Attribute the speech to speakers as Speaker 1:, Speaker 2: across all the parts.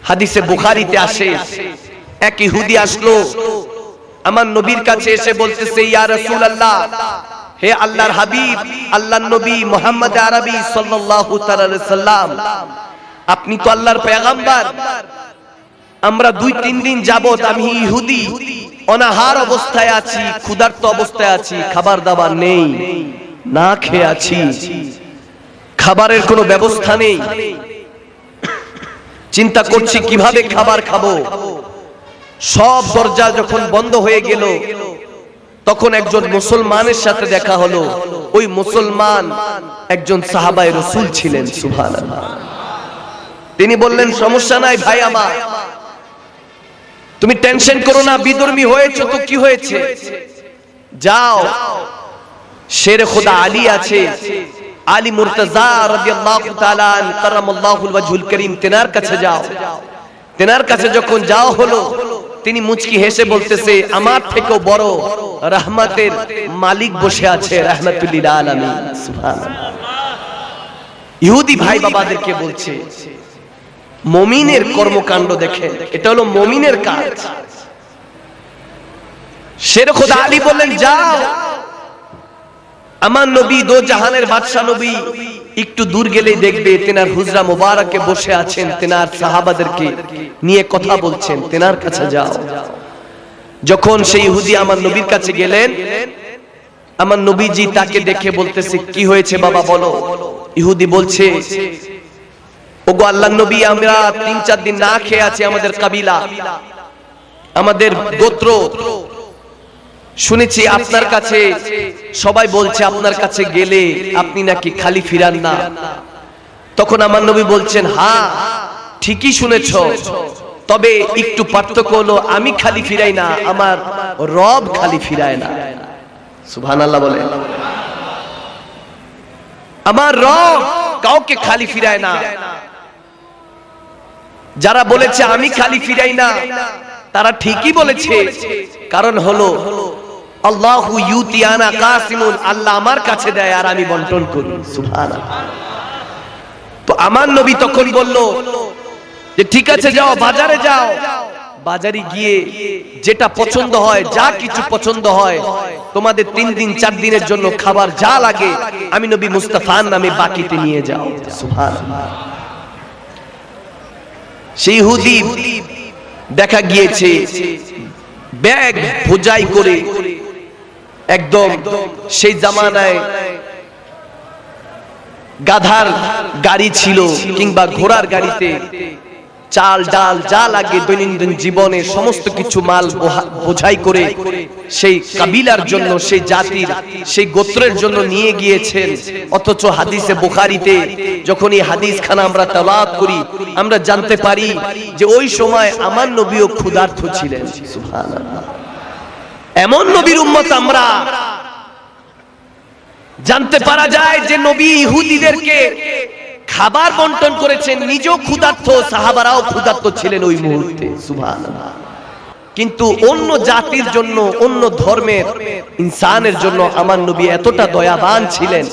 Speaker 1: হাদিসে বুখারীতে আসে, এক ইহুদি আসলো আমার নবীর কাছে এসে বলতেছে, ইয়া রাসূলুল্লাহ, হে আল্লাহর হাবিব, আল্লাহর নবী মুহাম্মদ আরবি সাল্লাল্লাহু তাআলা আলাইহি সাল্লাম, আপনি তো আল্লাহর পয়গম্বর। আমরা 2-3 দিন যাবত, আমি ইহুদি, অনাহার অবস্থায় আছি, ক্ষুধার্ত অবস্থায় আছি, খাবার দাবার নেই, না খেয়ে আছি, খাবারের কোনো ব্যবস্থা নেই। চিন্তা করছি কিভাবে খাবার খাবো। সব দরজা যখন বন্ধ হয়ে গেল, তখন একজন মুসলমানের সাথে দেখা হলো। ওই মুসলমান একজন সাহাবায়ে রাসূল ছিলেন। সুবহানাল্লাহ। তিনি বললেন, সমস্যা নাই ভাই আমার, তুমি টেনশন করো না, বিধর্মী হয়েছো তো কি হয়েছে, যাও শেরে খোদা আলী আছে, আলী মুর্তজা রাদিয়াল্লাহু তাআলা আন কারামাল্লাহুল ওয়াজহুল কারীম, তেনার কাছে যাও। তেনার কাছে যখন যাও হলো, তিনি মুচকি হেসে বলতেছে, আমার থেকেও বড় রহমতের মালিক বসে আছে, রাহমাতুল লিল আলামিন। সুবহানাল্লাহ। ইহুদি ভাই বাবাদেরকে বলছে, মুমিনের কর্মকাণ্ড দেখেন, এটা হলো মুমিনের কাজ। শেরে খোদা আলী বললেন, যাও, আমার নবী দো জাহানের বাদশা নবী একটু দূর গেলেই দেখবে তেনার হুজরা মুবারকে বসে আছেন, তেনার সাহাবাদেরকে নিয়ে কথা বলছেন, তেনার কাছে যাও। যখন সেই ইহুদি আমার নবীর কাছে গেলেন, আমার নবীজি তাকে দেখে বলতেছে, কি হয়েছে বাবা বলো। ইহুদি বলছে, ওগো আল্লাহর নবী, আমরা 3-4 দিন না খেয়ে আছি, আমাদের কাবিলা, আমাদের গোত্র, শুনেছি আপনার কাছে সবাই বলছে আপনার কাছে গেলে আপনি নাকি খালি ফিরান না। তখন আমার নবী বলছেন, হ্যাঁ ঠিকই শুনেছো, তবে একটু পার্থক্য হলো, আমি খালি ফিরাই না, আমার রব খালি ফিরায় না। সুবহানাল্লাহ বলে। আমার রব কাউকে খালি ফিরায় না। যারা বলেছে আমি খালি ফিরাই না, তারা ঠিকই বলেছে, কারণ হলো আল্লাহু ইউতি আনা কাসিমুন, আল্লাহ আমার কাছে দেয় আর আমি বন্টন করি। সুবহানাল্লাহ। তো আমার নবী তখন বলল যে ঠিক আছে, যাও বাজারে যাও, বাজারে গিয়ে যেটা পছন্দ হয়, যা কিছু পছন্দ হয়, তোমাদের 3 দিন 4 দিনের জন্য খাবার যা লাগে আমি নবী মুস্তাফার নামে বাকিতে নিয়ে যাও। সুবহানাল্লাহ। সেই ইহুদি দেখা গিয়েছে ব্যাগ বোঝাই করে, একদম সেই জামানায় গাধার গাড়ি ছিল কিংবা ঘোড়ার গাড়িতে চাল ডাল যা লাগে দৈনন্দিন জীবনে সমস্ত কিছু মাল বোঝাই করে সেই কাবিলার জন্য, সেই জাতির, সেই গোত্রের জন্য নিয়ে গিয়েছেন। অথচ হাদিসে বুখারীতে যখন এই হাদিস খানা আমরা তেলাওয়াত করি, আমরা জানতে পারি যে ওই সময় আমার নবীও ক্ষুধার্ত ছিলেন। সুবহানাল্লাহ। এমন নবীর উম্মত আমরা, জানতে পারা যায় যে নবী ইহুদিদেরকে খাবার বন্টন করেছেন, নিজেও ক্ষুধার্ত, সাহাবারাও ক্ষুধার্ত ছিলেন ওই মুহূর্তে। সুবহানাল্লাহ। কিন্তু অন্য জাতির জন্য, অন্য ধর্মের ইনসানের জন্য আমার নবী এতটা দয়াবান ছিলেন,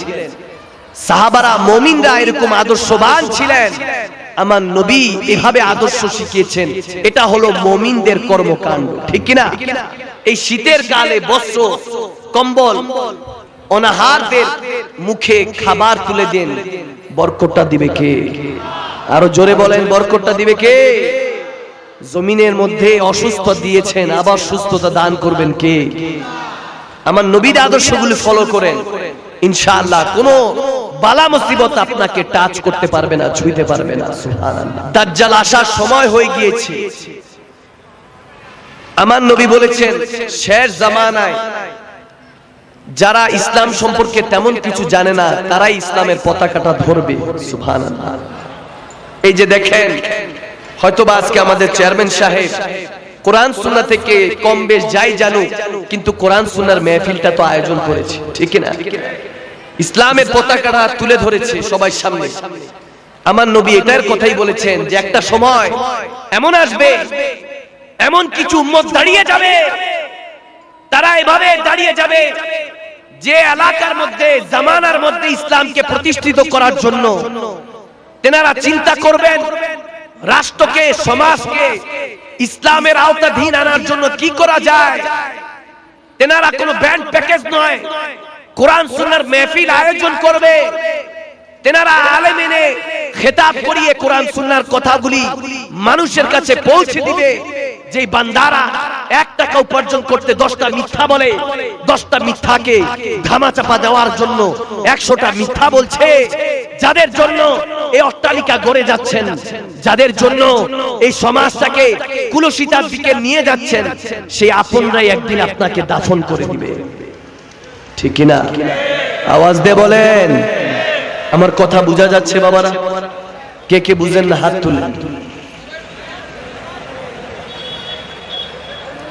Speaker 1: সাহাবারা মুমিনরা এরকম আদর্শবান ছিলেন। আমার নবী এভাবে আদর্শ শিখিয়েছেন, এটা হলো মুমিনদের কর্মকাণ্ড, ঠিক কি না? এই শীতের কালে বস্ত্র, কম্বল, অনাহারদের মুখে খাবার তুলে দেন, বরকতটা দিবে কে? আরো জোরে বলেন, বরকতটা দিবে কে? জমিনের মধ্যে অসুস্থ দিয়েছেন, আবার সুস্থতা দান করবেন কে? আমার নবীর আদর্শগুলো ফলো করেন, ইনশাআল্লাহ কোনো বালা মুসিবত আপনাকে টাচ করতে পারবে না, ছুঁইতে পারবে না। সুবহানাল্লাহ। দাজ্জাল আসার সময় হয়ে গিয়েছে। আমার নবী বলেছেন, শেষ জামানায় যারা ইসলাম সম্পর্কে তেমন কিছু জানে না, তারাই ইসলামের পতাকাটা ধরবে। সুবহানাল্লাহ। এই যে দেখেন, হয়তোবা আজকে আমাদের চেয়ারম্যান সাহেব কোরআন সুন্নাহ থেকে কম বেশ যাই জানুক, কিন্তু কোরআন সুন্নাহর মেহফিলটা তো আয়োজন করেছে, ঠিক না? ইসলামের পতাকাটা তুলে ধরেছে সবার সামনে। আমার নবী এটার কথাই বলেছেন যে একটা সময় এমন আসবে, এমন কিছু উম্মত দাঁড়িয়ে যাবে, তারা এভাবে দাঁড়িয়ে যাবে যে এলাকার মধ্যে, জামানার মধ্যে ইসলামকে প্রতিষ্ঠিত করার জন্য তেনারা চিন্তা করবেন রাষ্ট্রকে, সমাজকে ইসলামের আওতাধীন আনার জন্য কি করা যায়। তেনারা কোনো ব্যান্ড প্যাকেজ নয়, কোরআন সুন্নাহর মাহফিল আয়োজন করবে। তেনারা আলেম এনে খেতাব করিয়ে কোরআন সুন্নাহর কথাগুলি মানুষের কাছে পৌঁছে দিবে। যে বান্দারা 1 টাকা উপার্জন করতে 10টা মিথ্যা বলে, 10টা মিথ্যাকে ধামাচাপা দেওয়ার জন্য 100টা মিথ্যা বলছে, যাদের জন্য এই অট্টালিকা গড়ে যাচ্ছেন, যাদের জন্য এই সমাজটাকে কুলসিতার দিকে নিয়ে যাচ্ছেন, সেই আপনরাই একদিন আপনাকে দাফন করে দিবে। ঠিক কি না? আওয়াজ দিয়ে বলেন। আমার কথা বোঝা যাচ্ছে বাবারা? কে কে বুঝেন না হাত তুলেন।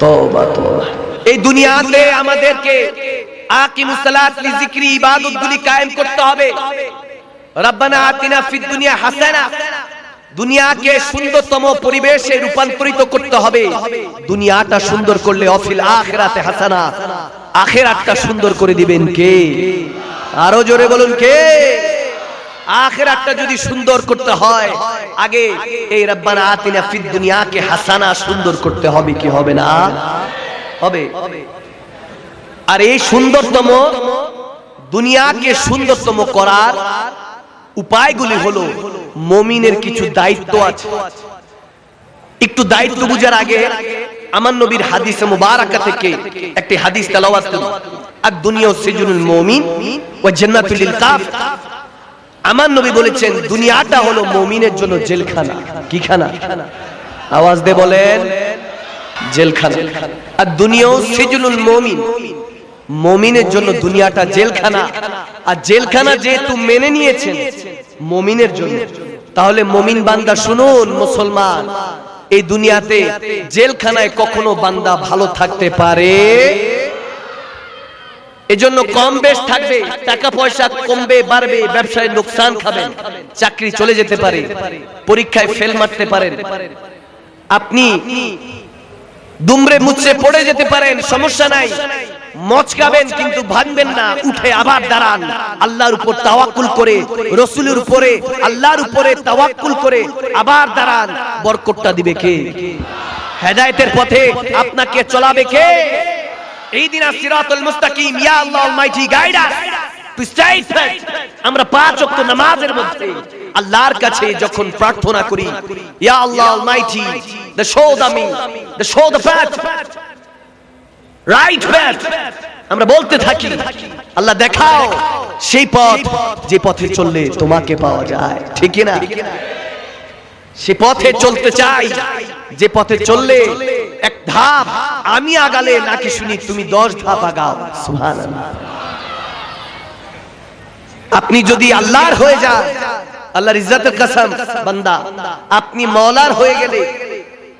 Speaker 1: তওবা তওবা। এই দুনিয়াতে আমাদেরকে আকিমুস সালাত লিযিকরি ইবাদতগুলি কায়েম করতে হবে। রব্বানা আতিনা ফিদ দুনিয়া হাসানা, দুনিয়াকে সুন্দরতম পরিবেশে রূপান্তরিত করতে হবে। দুনিয়াটা সুন্দর করলে অফিল আখিরাতে হাসানা, আখিরাতটা সুন্দর করে দিবেন কে? আরো জোরে বলুন কে? আখিরাতটা যদি সুন্দর করতে হয়, আগে এই রব্বানা আতিনা ফিদ দুনিয়াকে হাসানা সুন্দর করতে হবে, কি হবে না? হবে। আর এই সুন্দরতম দুনিয়াকে সুন্দরতম করার উপায়গুলি হলো, মুমিনের কিছু দায়িত্ব আছে। একটু দায়িত্ব বুঝার আগে আমার নবীর হাদিসে মুবারাকা থেকে একটি হাদিস তেলাওয়াত করি। আর দুনিয়া সিজনুল মুমিন ওয়া জান্নাতুল লিল কাফির। আমার নবী বলেছেন দুনিয়াটা হলো মুমিনের জন্য জেলখানা। কি খানা? আওয়াজ দিয়ে বলেন। জেলখানা। আর দুনিয়া সিজনুল মুমিন, মুমিনের জন্য দুনিয়াটা জেলখানা। আর জেলখানা যেহেতু মেনে নিয়েছেন মুমিনের জন্য, তাহলে মুমিন বান্দা শুনুন, মুসলমান, এই দুনিয়াতে জেলখানায় কখনো বান্দা ভালো থাকতে পারে? এজন্য কম বেশ থাকবে, টাকা পয়সা কমবে বাড়বে, ব্যবসায় লোকসান খাবেন, চাকরি চলে যেতে পারে, পরীক্ষায় ফেল মারতে পারেন, আপনি দুমড়ে মুচড়ে পড়ে যেতে পারেন, সমস্যা নাই। মচকাবেন কিন্তু ভাঙবেন না, উঠে আবার দাঁড়ান। আল্লাহর উপর তাওয়াক্কুল করে, রাসূলের উপরে, আল্লাহর উপরে তাওয়াক্কুল করে আবার দাঁড়ান। বরকতটা দিবে কে? হেদায়েতের পথে আপনাকে চলাবে কে? ইহদিনাস সিরাতাল মুস্তাকিম, ইয়া Allah almighty guide us to stay fast. আমরা 5 ওয়াক্ত নামাজের মধ্যে আল্লাহর কাছে যখন প্রার্থনা করি, ইয়া Allah Almighty, the show the path, right path, আমরা বলতে থাকি, আল্লাহ দেখাও সেই পথ যে পথে চললে তোমাকে পাওয়া যায়। ঠিক কি না? সে পথে চলতে চাই যে পথে চললে এক ধাপ আমি আগালে নাকি শুনি তুমি 10 ধাপ আগাও। সুবহানাল্লাহ। আপনি যদি আল্লাহর হয়ে যান, আল্লাহর ইজ্জতের কসম বান্দা, আপনি মাওলার হয়ে গেলে,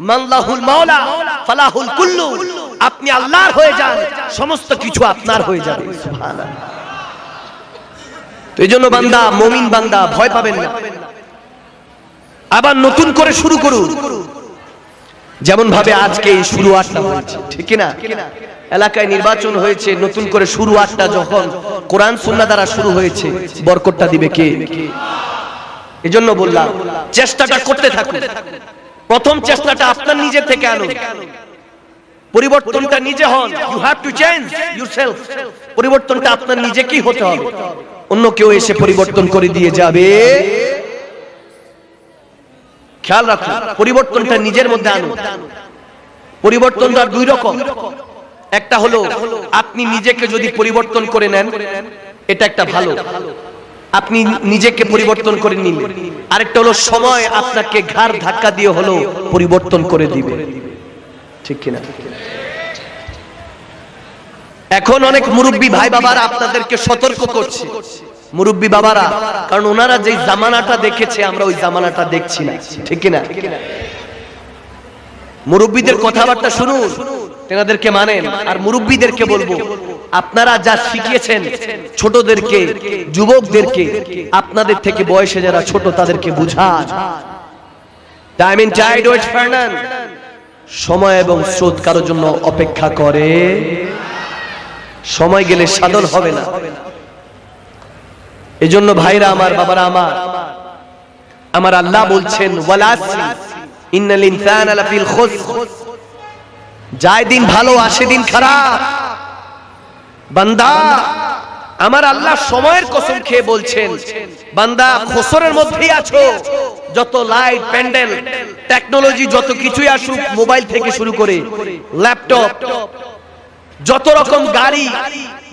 Speaker 1: মাল্লাহুল মাওলা ফালাহুল কুল্লু, আপনি আল্লাহর হয়ে যান, সমস্ত কিছু আপনার হয়ে যাবে। সুবহানাল্লাহ। তো এইজন্য বান্দা, মুমিন বান্দা, ভয় পাবেন না। আবার নতুন করে শুরু করুন, যেমন ভাবে আজকে এই শুরুয়াতটা হয়েছে। ঠিক না? এলাকায় নির্বাচন হয়েছে, নতুন করে শুরুয়াতটা যখন কোরআন সুন্নাহ দ্বারা শুরু হয়েছে, বরকতটা দিবে কে? এজন্য বললাম চেষ্টাটা করতে থাকুন। প্রথম চেষ্টাটা আপনার নিজে থেকে আনুন, পরিবর্তনটা নিজে হন। You have to change yourself. পরিবর্তনটা আপনার নিজেকেই হতে হবে, অন্য কেউ এসে পরিবর্তন করে দিয়ে যাবে? খেয়াল রাখুন, পরিবর্তনটা নিজের মধ্যে আনুন। পরিবর্তনটা 2 রকম। একটা হলো আপনি নিজেকে যদি পরিবর্তন করে নেন, এটা একটা ভালো, আপনি নিজেকে পরিবর্তন করে নিলেন। আরেকটা হলো সময় আপনাকে ঘাড় ধাক্কা দিয়ে হলো পরিবর্তন করে দিবে। ঠিক কিনা? এখন অনেক মুরব্বী ভাই বাবারা আপনাদেরকে সতর্ক করছে, মুরব্বী বাবারা, কারণ ওনারা যে জামানাটা দেখেছে আমরা ওই জামানাটা দেখছি না। ঠিক কিনা? মুরব্বীদের কথাবার্তা শুনুন, তেনাদেরকে মানেন। আর মুরব্বীদেরকে বলবো, আপনারা যা শিখিয়েছেন ছোটদেরকে, যুবকদেরকে, আপনাদের থেকে বয়সে যারা ছোট তাদেরকে বুঝান। Time and tide wait for none. সময় এবং স্রোত কারোর জন্য অপেক্ষা করে? সময় গেলে সাধন হবে না। এজন্য ভাইরা আমার, বাবারা আমার, আমার আল্লাহ বলছেন ওয়াল আসরি ইন্নাল ইনসানা লাফিল খুসর, যায় দিন ভালো আসে দিন খারাপ। বান্দা, আমার আল্লাহ সময়ের কসম খেয়ে বলছেন, বান্দা খসরের মধ্যেই আছো। যত লাইট, প্যান্ডেল, টেকনোলজি, যত কিছুই আসুক, মোবাইল থেকে শুরু করে ল্যাপটপ, যত রকম গাড়ি,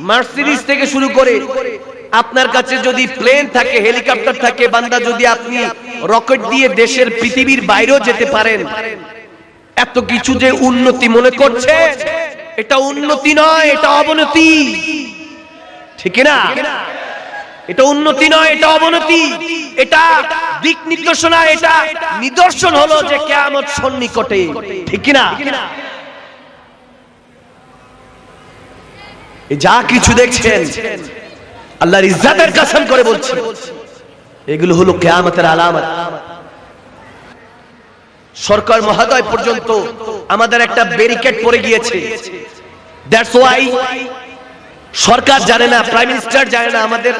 Speaker 1: মার্সিডিজ থেকে শুরু করে, আপনার কাছে যদি প্লেন থাকে, হেলিকপ্টার থাকে, বান্দা যদি আপনি রকেট দিয়ে দেশের পৃথিবীর বাইরেও যেতে পারেন, এত কিছু যে উন্নতি মনে করছে, এটা উন্নতি নয়, এটা অবনতি। ঠিক না? এটা উন্নতি নয়, এটা অবনতি। এটা দিক নির্দেশনা, এটা নিদর্শন হলো যে কিয়ামত সন্নিকটে। ঠিক না? যা কিছু দেখছেন, আল্লাহর ইজ্জতের কসম করে বলছি, এগুলো হলো কিয়ামতের আলামত। সরকার মহোদয় পর্যন্ত আমাদের একটা ব্যারিকেড পড়ে গিয়েছে। দ্যাটস ওয়াই সরকার জানে না, প্রাইম মিনিস্টার জানে না আমাদের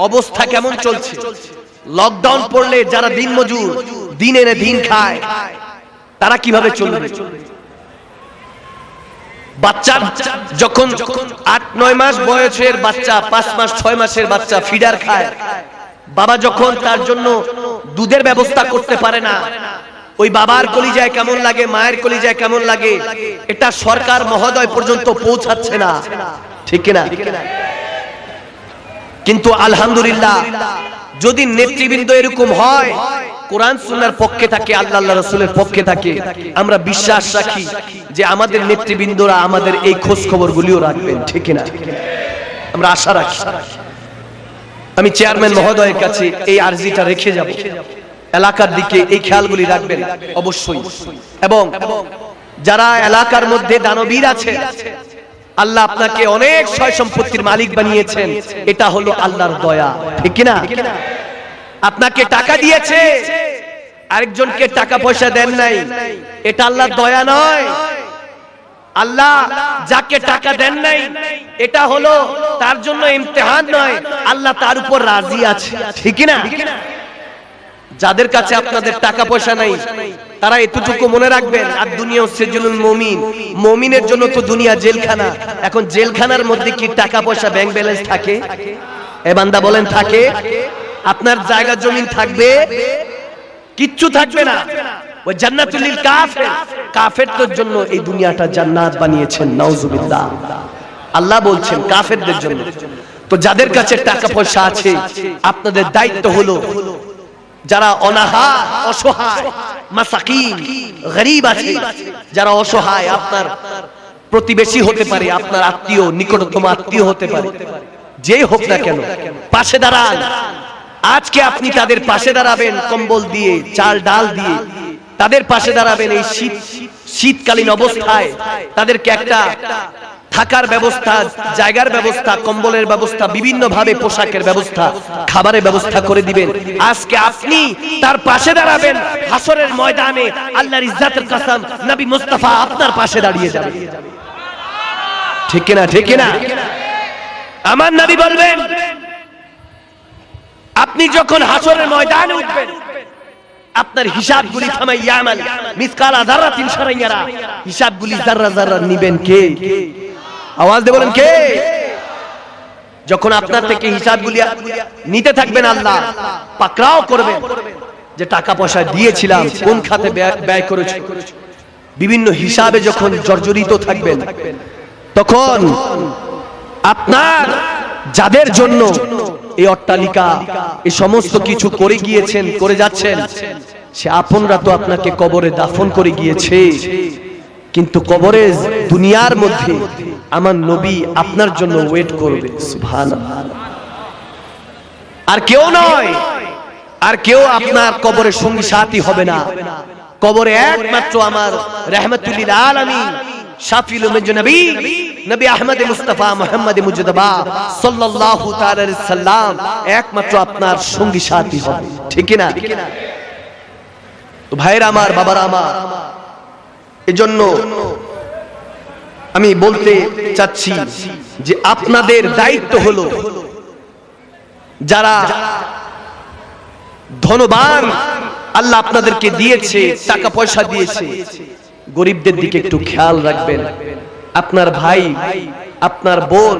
Speaker 1: অবস্থা কেমন চলছে। লকডাউন পড়লে যারা দিনমজুর, দিন এনে দিন খায়, তারা কিভাবে চলবে? বাচ্চা যখন 8-9 মাস বয়সের বাচ্চা, 5 মাস 6 মাসের বাচ্চা ফিডার খায়, বাবা যখন তার জন্য দুধের ব্যবস্থা করতে পারে না, ওই বাবার কলিজায় কেমন লাগে, মায়ের কলিজায় কেমন লাগে, এটা সরকার মহোদয় পর্যন্ত পৌঁছাচ্ছে না। ঠিক না? কিন্তু আলহামদুলিল্লাহ, যদি নেতৃবৃন্দ এরকম হয়, কোরআন সুন্নাহর পক্ষে থাকে, আল্লাহ রাসূলের পক্ষে থাকে, আমরা বিশ্বাস রাখি যে আমাদের নেতৃবৃন্দরা আমাদের এই খোঁজ খবরগুলিও রাখবেন। ঠিক না? আমরা আশা রাখি। আমি চেয়ারম্যান মহোদয়ের কাছে এই আরজিটা রেখে যাব, এলাকার দিকে এই খেয়ালগুলি রাখবেন অবশ্যই। এবং যারা এলাকার মধ্যে দানবীর আছে, আল্লাহ আপনাকে অনেক সয় সম্পত্তির মালিক বানিয়েছেন, এটা হলো আল্লাহর দয়া। ঠিক না? আপনাকে টাকা দিয়েছে, আরেকজনকে টাকা পয়সা দেন নাই, এটা আল্লাহর দয়া নয়। আল্লাহ যাকে টাকা দেন নাই, এটা হলো তার জন্য ইমতিহান নয়, আল্লাহ তার উপর রাজি আছে। ঠিক না? যাদের কাছে আপনাদের টাকা পয়সা নাই, তারা এতটুকু মনে রাখবেন, আর দুনিয়া সিজনুল মুমিন, মুমিনের জন্য তো দুনিয়া জেলখানা। এখন জেলখানার মধ্যে কি টাকা পয়সা, ব্যাংক ব্যালেন্স থাকে? এ বান্দা বলেন থাকে? আপনার জায়গা জমিন থাকবে? কিচ্ছু থাকবে না। ওই জান্নাতুল লিল কাফির, কাফেরদের জন্য এই দুনিয়াটা জান্নাত বানিয়েছেন। নাউজুবিল্লাহ। আল্লাহ বলছেন কাফেরদের জন্য। তো যাদের কাছে টাকা পয়সা আছে, আপনাদের দায়িত্ব হলো যারা অনাহার, অসহায়, মাসাকিন, গরীব আছে, যারা অসহায়, আপনার প্রতিবেশী হতে পারে, আপনার আত্মীয়, নিকটতম আত্মীয় হতে পারে, যেই হোক না কেন, পাশে দাঁড়ান। আজকে আপনি তাদের পাশে দাঁড়াবেন, কম্বল দিয়ে, চাল ডাল দিয়ে তাদের পাশে দাঁড়াবেন। এই শীতকালীন অবস্থায় তাদেরকে একটা থাকার ব্যবস্থা, জায়গার ব্যবস্থা, কম্বলের ব্যবস্থা, বিভিন্ন ভাবে পোশাকের ব্যবস্থা, খাবারের ব্যবস্থা করে দিবেন। আজকে আপনি তার পাশে দাঁড়াবেন, হাসরের ময়দানে আল্লাহর ইজ্জতের কসম, নবী মুস্তাফা আপনার পাশে দাঁড়িয়ে যাবে। ঠিক না? ঠিক না? আমার নবী বলবেন, আপনি যখন হাসরের ময়দানে উঠবেন, আপনার হিসাবগুলি থামাই ইয়ামাল মিসকালা যাররাতিন শারাইয়ারা, হিসাবগুলি যাররা যাররা নিবেন কে? আওয়াজ দিয়ে বলেন কে? যখন আপনার থেকে হিসাবগুলি নিতে থাকবেন, আল্লাহ পাকড়াও করবেন যে টাকা পয়সা দিয়েছিলাম, কোন খাতে ব্যয় করেছি, বিভিন্ন হিসাবে যখন জর্জরিত থাকবেন, তখন আপনার যাদের জন্য এই অট্টালিকা, এই সমস্ত কিছু করে গিয়েছেন, করে যাচ্ছেন, সে আপনরা তো আপনাকে কবরে দাফন করে গিয়েছে, কিন্তু কবরে দুনিয়ার মধ্যে আমার নবী আপনার জন্য ওয়েট করবে। সুবহানাল্লাহ। আর কেউ নয়, আর কেউ আপনার কবরের সঙ্গী সাথী হবে না। কবরে একমাত্র আমার রাহমাতুল লিল আলামিন, শাফিউল উম্মাহ নবী, নবী আহমদ মুস্তাফা মুহাম্মদ মুজতবা সাল্লাল্লাহু তাআলা আলাইহি সাল্লাম একমাত্র আপনার সঙ্গী সাথী হবে। ঠিক না? তো ভাইরা আমার, বাবারা আমার, এজন্য আমি বলতে চাচ্ছি যে আপনাদের দায়িত্ব হলো যারা ধনবান আল্লাহ আপনাদেরকে দিয়েছে, টাকা পয়সা দিয়েছে, গরিবদের দিকে একটু খেয়াল রাখবেন। আপনার ভাই, আপনার বোন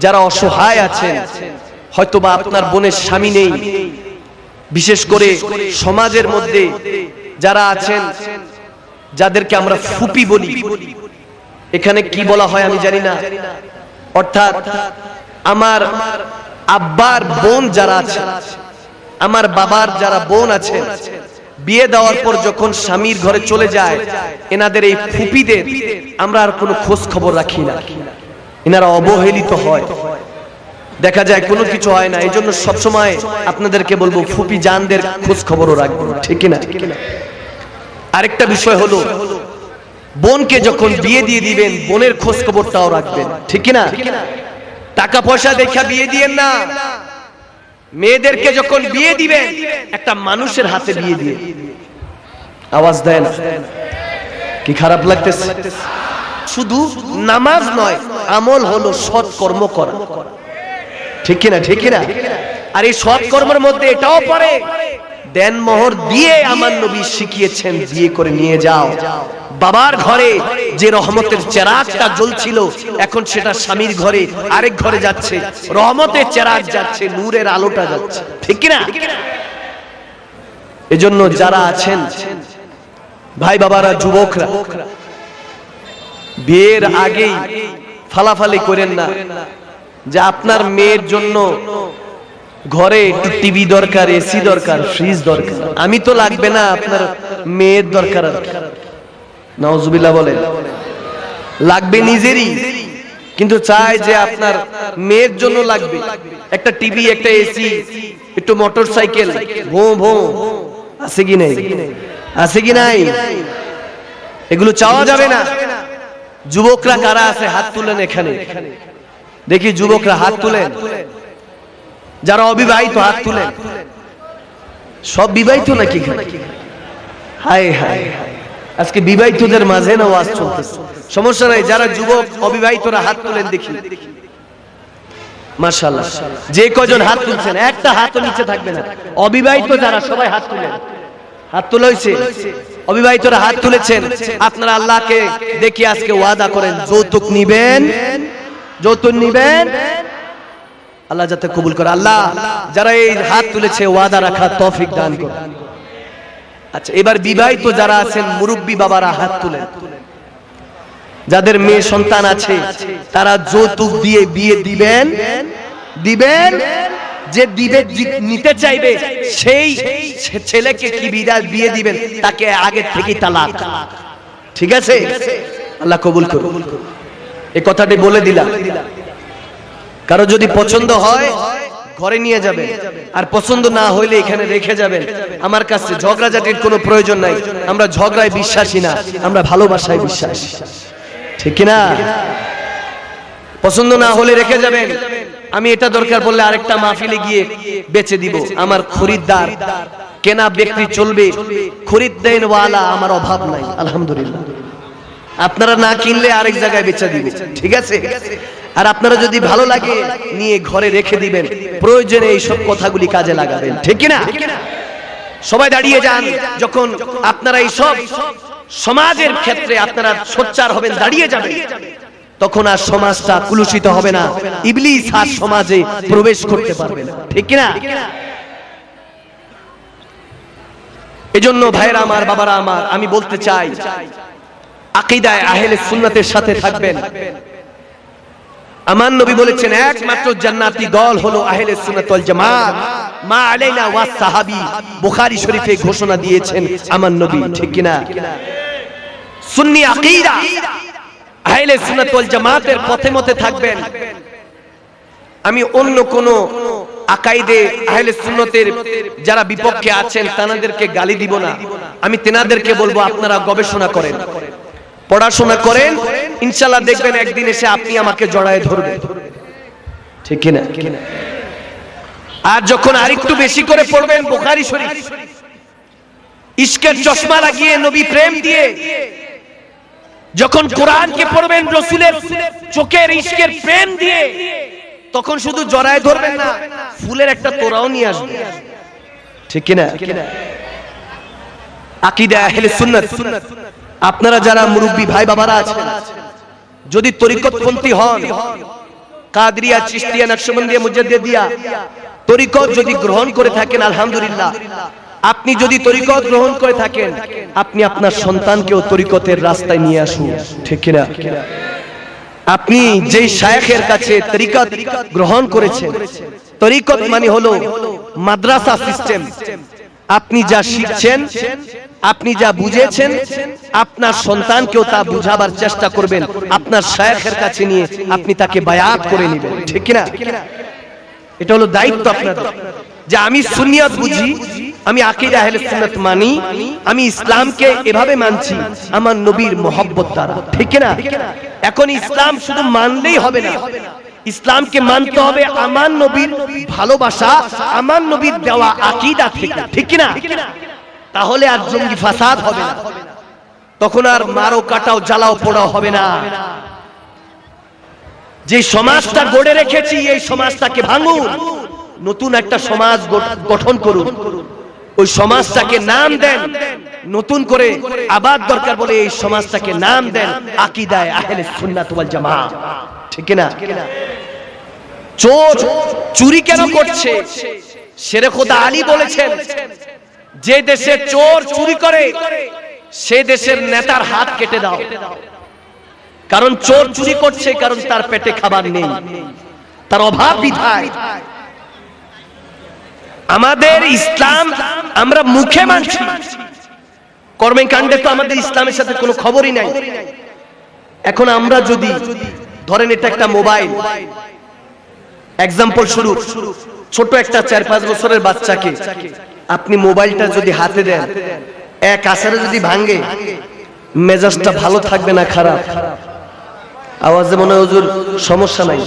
Speaker 1: যারা অসহায় আছেন, হয়তোবা আপনার বোনের স্বামী নেই, বিশেষ করে সমাজের মধ্যে যারা আছেন, যাদেরকে আমরা ফুপি বলি, এখানে কি বলা হয় আমি জানি না, অর্থাৎ আমার আব্বার বোন যারা আছে, আমার বাবার যারা বোন আছে, বিয়ে দেওয়ার পর যখন স্বামীর ঘরে চলে যায়, এনাদের এই ফুপিদের আমরা আর কোনো খোঁজ খবর রাখি না, এনারা অবহেলিত হয়, দেখা যায় কোনো কিছু হয় না। এই জন্য সবসময় আপনাদেরকে বলবো ফুপি জানদের খোঁজ খবরও রাখবেন, ঠিক না? আরেকটা বিষয় হলো, বোনকে যখন বিয়ে দিয়ে দিবেন, বোনের খোঁজ খবরটাও রাখবেন, ঠিক না? টাকা পয়সা দেখা বিয়ে দিয়েন না। মেয়েদেরকে যখন বিয়ে দিবেন, একটা মানুষের হাতে বিয়ে দিয়ে, আওয়াজ দেয় না, কি খারাপ লাগতেছে? শুধু নামাজ নয়, আমল হলো সৎ কর্ম করা, ঠিক কিনা? ঠিক কিনা? আর এই সৎ কর্মের মধ্যে এটাও পড়ে, দেন মোহর দিয়ে আমার নবী শিখিয়েছেন, বিয়ে করে নিয়ে যাও। বাবার ঘরে যে রহমতের চেরাগটা জ্বলছিল, এখন সেটা স্বামীর ঘরে আরেক ঘরে যাচ্ছে, রহমতের চেরাগ যাচ্ছে, নূরের আলোটা যাচ্ছে, ঠিক কিনা? এজন্য যারা আছেন ভাই বাবারা, যুবকরা, বিয়ের আগেই ফালাফালি করেন না যে আপনার মেয়ের জন্য ঘরে একটু টিভি দরকার, এসি দরকার, ফ্রিজ দরকার। আমি তো লাগবে না, আপনার মেয়ের দরকার। নাউজুবিল্লাহ বলেন, লাগবে নিজেরই, কিন্তু চাই যে আপনার মেয়ের জন্য লাগবে একটা টিভি, একটা এসি, একটু মোটর সাইকেল, ভো ভো, আছে কি নাই? আছে কি নাই? এগুলো চাওয়া যাবে না। যুবকরা কারা আছে হাত তুলেন, এখানে দেখি যুবকরা হাত তুলেন, যারা অবিবাহিত হাত তুলেন। সব বিবাহিত নাকি? হায় হায়, আজকে বিবাহিতদের মাঝে না ওয়াজ চলতেছে, সমস্যা নাই। যারা যুবক অবিবাহিতরা হাত তুলেন দেখি, মাশাআল্লাহ। যে কজন হাত তুলছেন একটা হাতও নিচে থাকবে না। অবিবাহিত যারা সবাই হাত তুলেন, হাত তোলা হয়েছে, অবিবাহিতরা হাত তুলেছেন। আপনারা আল্লাহকে দেখি আজকে ওয়াদা করেন, যৌতুক নিবেন, যৌতুক নিবেন, আল্লাহ যাতে কবুল করে। আল্লাহ যারা এই হাত তুলেছে ওয়াদা রাখার তৌফিক দান করুন। আচ্ছা, এবার বিবাহিত যারা আছেন মুরব্বী বাবারা হাত তুলেন, যাদের মেয়ে সন্তান আছে তারা যৌতুক দিয়ে বিয়ে দিবেন, দিবেন। যে দিবে, নিতে চাইবে সেই ছেলেকে কি বিয়ে দিবেন, তাকে আগে থেকেই তালাক, ঠিক আছে? আল্লাহ কবুল করুন। এই কথাটি বলে দিলাম। কারো যদি পছন্দ হয় ঘরে নিয়ে যাবেন, আর পছন্দ না হইলে এখানে রেখে যাবেন। আমার কাছে ঝগড়াঝাটির কোনো প্রয়োজন নাই। আমরা ঝগড়ায় বিশ্বাসী না, আমরা ভালোবাসায় বিশ্বাসী, ঠিক কিনা? পছন্দ না হলে রেখে যাবেন। আমি এটা দরকার বললে আরেকটা মাহফিলে গিয়ে বেচে দিব। আমার খরিদ্দার, কেনা ব্যক্তি চলবে, খরিদ্দারওয়ালা আমার অভাব নাই, আলহামদুলিল্লাহ। আপনারা না কিনলে আরেক জায়গায় বেচে দিবেন, ঠিক আছে? আর আপনারা যদি ভালো লাগে নিয়ে ঘরে রেখে দিবেন, প্রয়োজনে এই সব কথাগুলি কাজে লাগাবেন, ঠিক কিনা? সবাই দাঁড়িয়ে যান। যখন আপনারা এই সব সমাজের ক্ষেত্রে আপনারা সোচ্চার হবেন, দাঁড়িয়ে যাবেন, তখন আর সমাজটা কুলুষিত হবে না, ইবলিস আর সমাজে প্রবেশ করতে পারবে না, ঠিক কিনা? এজন্য ভাইরা আমার, বাবারা আমার, আমি বলতে চাই আকীদায়ে আহলে সুন্নাতের সাথে থাকবেন। আমার নবী বলেছেন একমাত্র জান্নাতি দল হলো আহলে সুন্নাত ওয়াল জামাত, মা আলাইনা ওয়াস সাহাবী। বুখারী শরীফে ঘোষণা দিয়েছেন আমার নবী, ঠিক কিনা? সুন্নি আকীদা, আহলে সুন্নাত ওয়াল জামাতের পথে মতে থাকবেন। আমি অন্য কোন আকাইদে আহলে সুন্নতের যারা বিপক্ষে আছেন তাদেরকে গালি দিব না। আমি তেনাদেরকে বলবো আপনারা গবেষণা করেন, পড়াশোনা করেন, ইনশাআল্লাহ দেখবেন একদিন এসে আপনি আমাকে জড়ায় ধরবেন, ঠিক কিনা? আর যখন আরেকটু বেশি করে পড়বেন বুখারী শরীফ, ইশকের চশমা লাগিয়ে নবী প্রেম দিয়ে যখন কোরআনকে পড়বেন, রাসূলের চোখের ইশকের প্রেম দিয়ে, তখন শুধু জড়ায় ধরবেন না, ফুলের একটা তোড়াও নিয়ে আসবেন, ঠিক কিনা? আকীদা আহলে সুন্নাত, আপনারা যারা মুরব্বী ভাই বাবারা আছেন, যদি তরিকতপন্থী হন, কাদরিয়া, চিশতিয়া, নকশবন্দিয়া, মুজাদ্দিদিয়া তরিকত যদি গ্রহণ করে থাকেন, আলহামদুলিল্লাহ। আপনি যদি তরিকত গ্রহণ করে থাকেন, আপনি আপনার সন্তানকেও তরিকতের রাস্তায় নিয়ে আসুন, ঠিক কিনা? আপনি যেই শায়েখের কাছে তরিকত গ্রহণ করেছেন, তরিকত মানে হলো মাদ্রাসা সিস্টেম। আপনি যা শিখছেন, আপনি যা বুঝেছেন, আপনার সন্তানকেও তা বুঝাবার চেষ্টা করবেন। আপনার শায়েখের কাছে নিয়ে আপনি তাকে বায়াত করে নেবেন, ঠিক কিনা? এটা হলো দায়িত্ব আপনাদের, যে আমি সুন্নিয়ত বুঝি, আমি আকীদা আহলে সুন্নাত মানি, আমি ইসলামকে এভাবে মানছি আমার নবীর মহব্বত দ্বারা, ঠিক কিনা? এখন ইসলাম শুধু মানলেই হবে না, ইসলামকে মানতে হবে আমার নবীর ভালোবাসা, আমার নবীর দেওয়া আকীদা থেকে, ঠিক কিনা? তাহলে আর জঙ্গি ফাসাদ হবে না, তখন আর মারো কাটাও জ্বালাও পোড়াও হবে না। যে সমাজটা গড়ে রেখেছি, এই সমাজটাকে ভাঙুন, নতুন একটা সমাজ গঠন করুন, ওই সমাজটাকে নাম দেন নতুন করে, আবার দরকার বলে এই সমাজটাকে নাম দেন আকীদায়ে আহলে সুন্নাত ওয়াল জামাত, ঠিক কিনা? চোর চুরি কেন করছে? শেরে খোদা আলী বলেছেন, যে দেশে চোর চুরি করে সে দেশের নেতার হাত কেটে দাও, কারণ চোর চুরি করছে, কারণ তার পেটে খাবার নেই, তার অভাব বিধায়। আমাদের ইসলাম আমরা মুখে মানছি, কর্মে কাণ্ডে তো আমাদের ইসলামের সাথে কোনো খবরই নাই। এখন আমরা যদি ধরেন এটা একটা মোবাইল, এক্সাম্পল শুরু, ছোট একটা 4-5 বছরের বাচ্চাকে আপনি মোবাইলটা যদি হাতে দেন, এক আছাড়ে যদি ভাঙে, মেজাজটা ভালো থাকবে না খারাপ? আওয়াজে মনে হয় হুজুর সমস্যা নাই,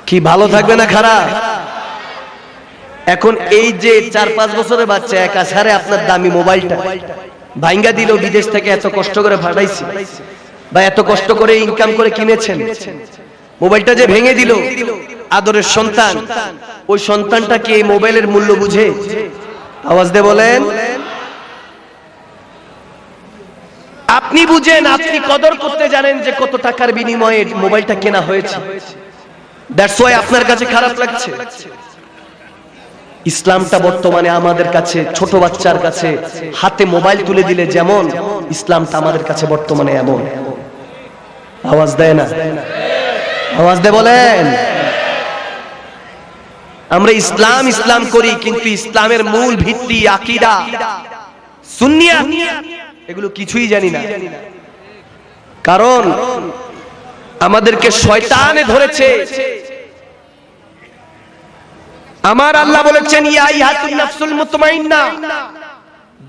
Speaker 1: কি ভালো থাকবে না খারাপ? এখন এই যে 4-5 বছরের বাচ্চা এক আছাড়ে আপনার দামি মোবাইলটা ভাঙ্গা দিল, বিদেশ থেকে এত কষ্ট করে পাঠাইছি বা এত কষ্ট করে ইনকাম করে কিনেছেন, মোবাইলটা যে ভেঙে দিল, আদরের সন্তান, ওই সন্তানটা কি এই মোবাইলের মূল্য বুঝে? আওয়াজ দিয়ে বলেন। আপনি বুঝেন, আপনি কদর করতে জানেন যে কত টাকার বিনিময়ে মোবাইলটা কেনা হয়েছে, দ্যাটস ওয়াই আপনার কাছে খারাপ লাগছে। ইসলামটা বর্তমানে আমাদের কাছে ছোট বাচ্চার কাছে হাতে মোবাইল তুলে দিলে যেমন, ইসলামটা আমাদের কাছে বর্তমানে এমন। আওয়াজ দেয় না? আওয়াজ দিয়ে বলেন। আমরা ইসলাম ইসলাম করি, কিন্তু ইসলামের মূল ভিত্তি আকীদা সুন্নিয়াত এগুলো কিছুই জানি না, কারণ আমাদেরকে শয়তানে ধরেছে। আমার আল্লাহ বলেছেন, ইয়া আইহাতুন নাফসুল মুতমাইন্না,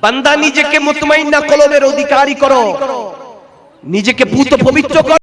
Speaker 1: বান্দা নিজেকে মুতমাইন্না কলবের অধিকারী করো, নিজেকে পুত পবিত্র করো।